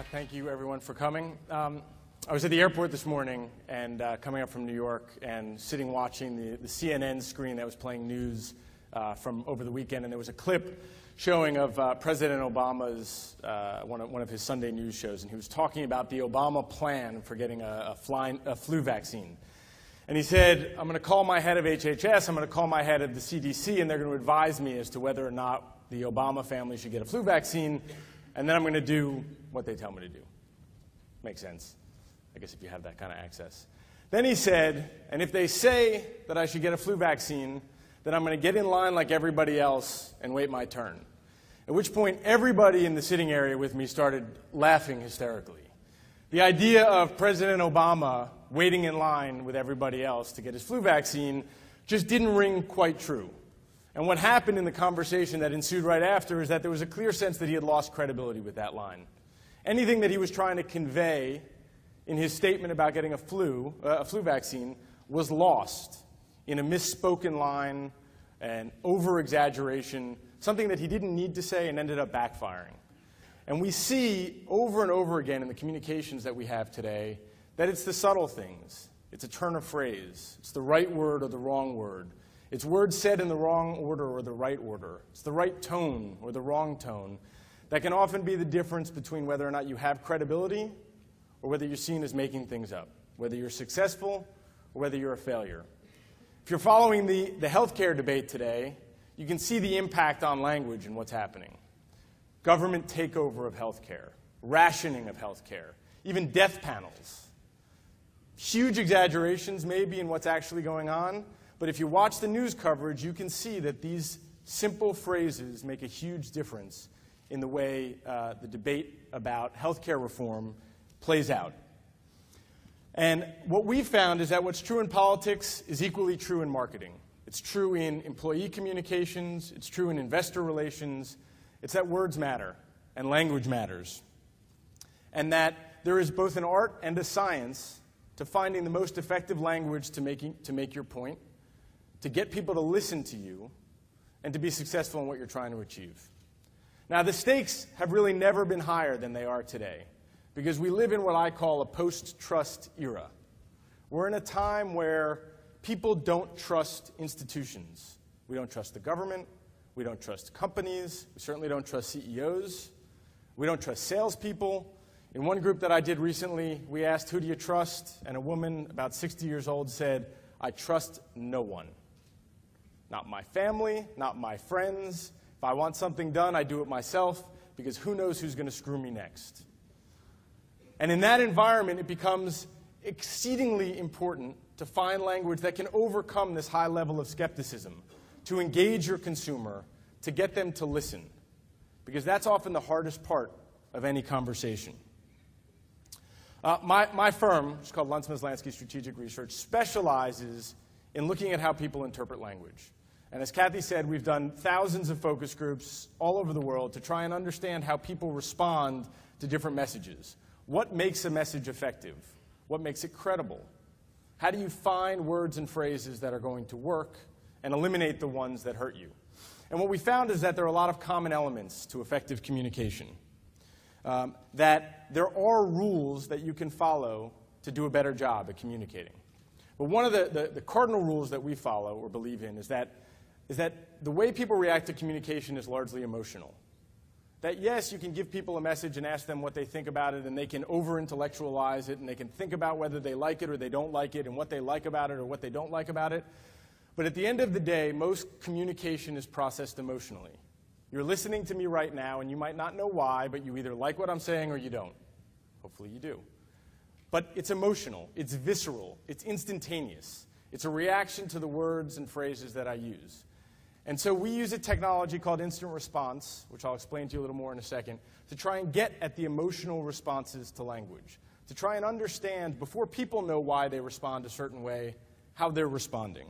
Thank you, everyone, for coming. I was at the airport this morning and coming up from New York and sitting watching the CNN screen that was playing news from over the weekend, and there was a clip showing of President Obama's, one of his Sunday news shows, and he was talking about the Obama plan for getting a flu vaccine. And he said, I'm going to call my head of HHS, I'm going to call my head of the CDC, and they're going to advise me as to whether or not the Obama family should get a flu vaccine, and then I'm going to do what they tell me to do. Makes sense, I guess, if you have that kind of access. Then he said, and if they say that I should get a flu vaccine, then I'm going to get in line like everybody else and wait my turn. At which point, everybody in the sitting area with me started laughing hysterically. The idea of President Obama waiting in line with everybody else to get his flu vaccine just didn't ring quite true. And what happened in the conversation that ensued right after is that there was a clear sense that he had lost credibility with that line. Anything that he was trying to convey in his statement about getting a flu vaccine was lost in a misspoken line, an over-exaggeration, something that he didn't need to say and ended up backfiring. And we see over and over again in the communications that we have today that it's the subtle things. It's a turn of phrase. It's the right word or the wrong word. It's words said in the wrong order or the right order. It's the right tone or the wrong tone that can often be the difference between whether or not you have credibility or whether you're seen as making things up, whether you're successful or whether you're a failure. If you're following the healthcare debate today, you can see the impact on language and what's happening. Government takeover of healthcare, rationing of healthcare, even death panels. Huge exaggerations maybe in what's actually going on, but if you watch the news coverage, you can see that these simple phrases make a huge difference in the way the debate about healthcare reform plays out. And what we found is that what's true in politics is equally true in marketing. It's true in employee communications. It's true in investor relations. It's that words matter and language matters. And that there is both an art and a science to finding the most effective language to make your point, to get people to listen to you, and to be successful in what you're trying to achieve. Now, the stakes have really never been higher than they are today, because we live in what I call a post-trust era. We're in a time where people don't trust institutions. We don't trust the government. We don't trust companies. We certainly don't trust CEOs. We don't trust salespeople. In one group that I did recently, we asked, who do you trust? And a woman about 60 years old said, I trust no one. Not my family, not my friends. If I want something done, I do it myself, because who knows who's going to screw me next. And in that environment, it becomes exceedingly important to find language that can overcome this high level of skepticism, to engage your consumer, to get them to listen, because that's often the hardest part of any conversation. My firm, which is called Maslansky Strategic Research, specializes in looking at how people interpret language. And as Kathy said, we've done thousands of focus groups all over the world to try and understand how people respond to different messages. What makes a message effective? What makes it credible? How do you find words and phrases that are going to work and eliminate the ones that hurt you? And what we found is that there are a lot of common elements to effective communication. That there are rules that you can follow to do a better job at communicating. But one of the cardinal rules that we follow or believe in is that the way people react to communication is largely emotional. That yes, you can give people a message and ask them what they think about it, and they can over-intellectualize it, and they can think about whether they like it or they don't like it, and what they like about it or what they don't like about it. But at the end of the day, most communication is processed emotionally. You're listening to me right now, and you might not know why, but you either like what I'm saying or you don't. Hopefully you do. But it's emotional, it's visceral, it's instantaneous. It's a reaction to the words and phrases that I use. And so we use a technology called instant response, which I'll explain to you a little more in a second, to try and get at the emotional responses to language, to try and understand, before people know why they respond a certain way, how they're responding.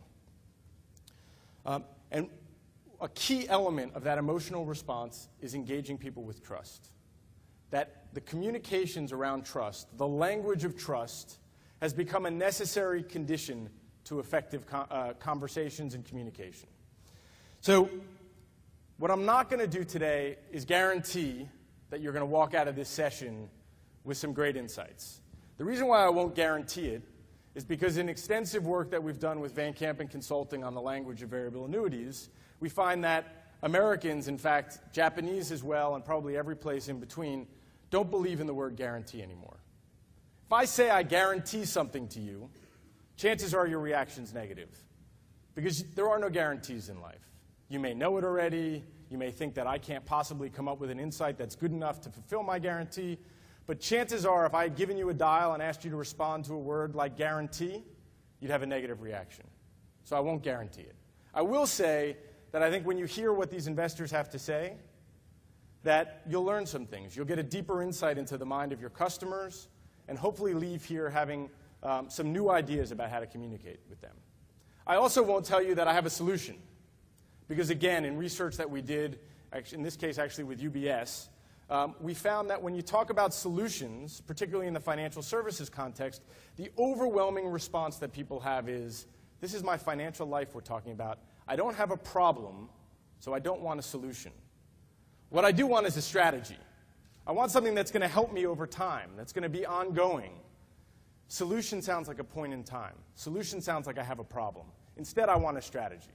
And a key element of that emotional response is engaging people with trust. That the communications around trust, the language of trust, has become a necessary condition to effective conversations and communication. So what I'm not going to do today is guarantee that you're going to walk out of this session with some great insights. The reason why I won't guarantee it is because in extensive work that we've done with Van Camp and Consulting on the language of variable annuities, we find that Americans, in fact, Japanese as well, and probably every place in between, don't believe in the word guarantee anymore. If I say I guarantee something to you, chances are your reaction's negative, because there are no guarantees in life. You may know it already. You may think that I can't possibly come up with an insight that's good enough to fulfill my guarantee. But chances are, if I had given you a dial and asked you to respond to a word like guarantee, you'd have a negative reaction. So I won't guarantee it. I will say that I think when you hear what these investors have to say, that you'll learn some things. You'll get a deeper insight into the mind of your customers, and hopefully leave here having some new ideas about how to communicate with them. I also won't tell you that I have a solution. Because again, in research that we did, in this case actually with UBS, we found that when you talk about solutions, particularly in the financial services context, the overwhelming response that people have is, this is my financial life we're talking about. I don't have a problem, so I don't want a solution. What I do want is a strategy. I want something that's going to help me over time, that's going to be ongoing. Solution sounds like a point in time. Solution sounds like I have a problem. Instead, I want a strategy.